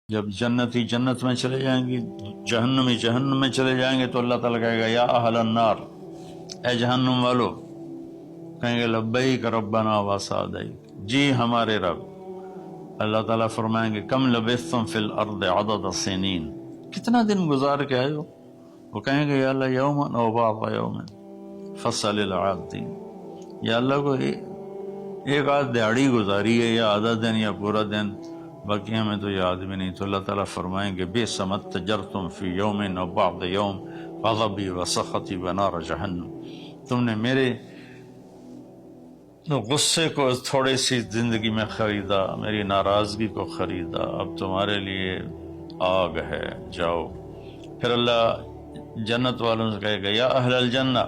جب جنتی جنت میں چلے جائیں گے، جہنمی جہنم میں چلے جائیں گے تو اللہ تعالیٰ کہے گا یا اہل النار، اے جہنم والو، کہیں گے لبیک ربنا و سعدیک، جی ہمارے رب۔ اللہ تعالیٰ فرمائیں گے کم لبثتم فی الارض عدد سنین، کتنا دن گزار کے آئے ہو؟ وہ کہیں گے یا اللہ یوما او بعض یوم فصل العادین، یا اللہ کو ایک آدھ دہاڑی گزاری ہے یا آدھا دن یا پورا دن، باقی ہمیں تو یاد بھی نہیں۔ تو اللہ تعالیٰ فرمائیں گے بئس ما اتجرتم فی یوم او بعض یوم غضبی و سخطی و نار جہنم، تم نے میرے غصے کو تھوڑی سی زندگی میں خریدا، میری ناراضگی کو خریدا، اب تمہارے لیے آگ ہے، جاؤ۔ پھر اللہ جنت والوں سے کہے گا یا اہل الجنہ،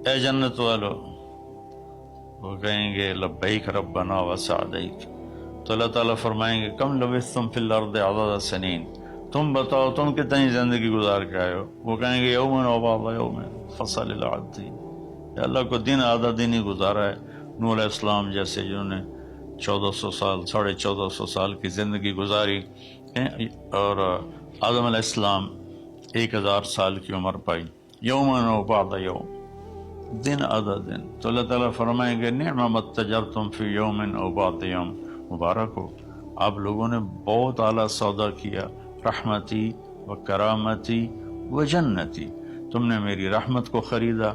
اے جنت والو، وہ کہیں گے لبیک ربنا و سعدیک، تو اللہ تعالیٰ فرمائیں گے کم لبثتم فی الارض عدد سنین، تم بتاؤ تم کتنی زندگی گزار کے آئے ہو؟ وہ کہیں گے یومن و بعض یوم فصل العادین، یا اللہ کو دن آدھا دن ہی گزارا ہے۔ نوح علیہ السلام جیسے جنہوں نے 1400 سال 1450 سال کی زندگی گزاری، اور آدم علیہ السلام 1000 سال کی عمر پائی، یومن و بعض یوم، دن آدھا دن۔ تو اللہ تعالیٰ فرمائیں گے نعم ما اتجرتم فی یوم او بعض یوم، مبارک ہو، آپ لوگوں نے بہت اعلیٰ سودا کیا، رحمتی و کرامتی و جنتی، تم نے میری رحمت کو خریدا،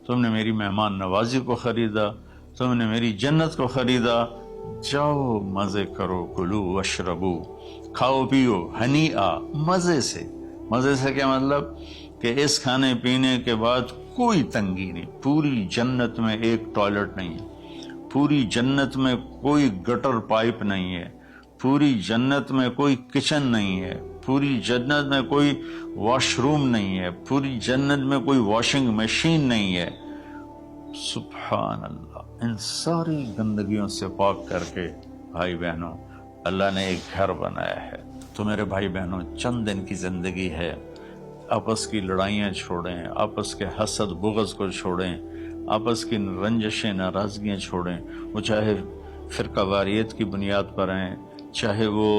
تم نے میری مہمان نوازی کو خریدا، تم نے میری جنت کو خریدا، جاؤ مزے کرو، کلو واشربو، کھاؤ پیو، ہنیئا، مزے سے۔ مزے سے کیا مطلب؟ کہ اس کھانے پینے کے بعد کوئی تنگی نہیں، پوری جنت میں ایک ٹوائلٹ نہیں ہے، پوری جنت میں کوئی گٹر پائپ نہیں ہے، پوری جنت میں کوئی کچن نہیں ہے، پوری جنت میں کوئی واش روم نہیں ہے، پوری جنت میں کوئی واشنگ مشین نہیں ہے۔ سبحان اللہ، ان ساری گندگیوں سے پاک کر کے بھائی بہنوں اللہ نے ایک گھر بنایا ہے۔ تو میرے بھائی بہنوں چند دن کی زندگی ہے، آپس کی لڑائیاں چھوڑیں، آپس کے حسد بغض کو چھوڑیں، آپس کی رنجشیں ناراضگیاں چھوڑیں، وہ چاہے فرقہ واریت کی بنیاد پر ہیں، چاہے وہ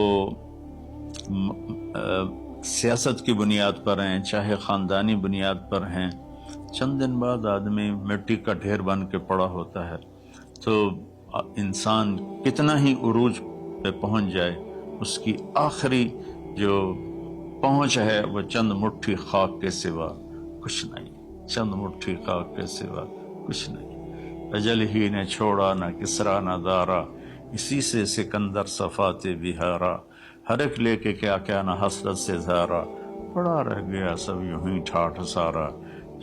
سیاست کی بنیاد پر ہیں، چاہے خاندانی بنیاد پر ہیں۔ چند دن بعد آدمی مٹی کا ڈھیر بن کے پڑا ہوتا ہے، تو انسان کتنا ہی عروج پہ پہنچ جائے، اس کی آخری جو پہنچ ہے وہ چند مٹھی خاک کے سوا کچھ نہیں، چند مٹھی خاک کے سوا کچھ نہیں۔ اجل ہی نے چھوڑا نہ کسرا نہ دارا، اسی سے سکندر صفات بہارا، ہر ایک لے کے کیا کیا نہ حسرت سے زارا، پڑا رہ گیا سب یوں ہی ٹھاٹھ سارا،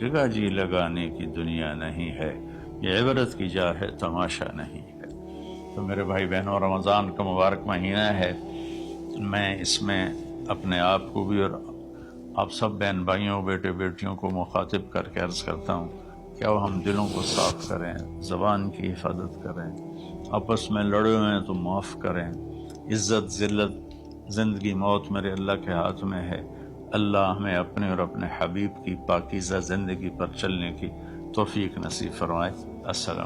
جگہ جی لگانے کی دنیا نہیں ہے، یہ عبرت کی جا ہے تماشا نہیں ہے۔ تو میرے بھائی بہنوں رمضان کا مبارک مہینہ ہے، میں اس میں اپنے آپ کو بھی اور آپ سب بہن بھائیوں بیٹے بیٹیوں کو مخاطب کر کے عرض کرتا ہوں کہ اب ہم دلوں کو صاف کریں، زبان کی حفاظت کریں، آپس میں لڑے ہوئے ہیں تو معاف کریں، عزت ذلت زندگی موت میرے اللہ کے ہاتھ میں ہے۔ اللہ ہمیں اپنے اور اپنے حبیب کی پاکیزہ زندگی پر چلنے کی توفیق نصیب فرمائے۔ السلام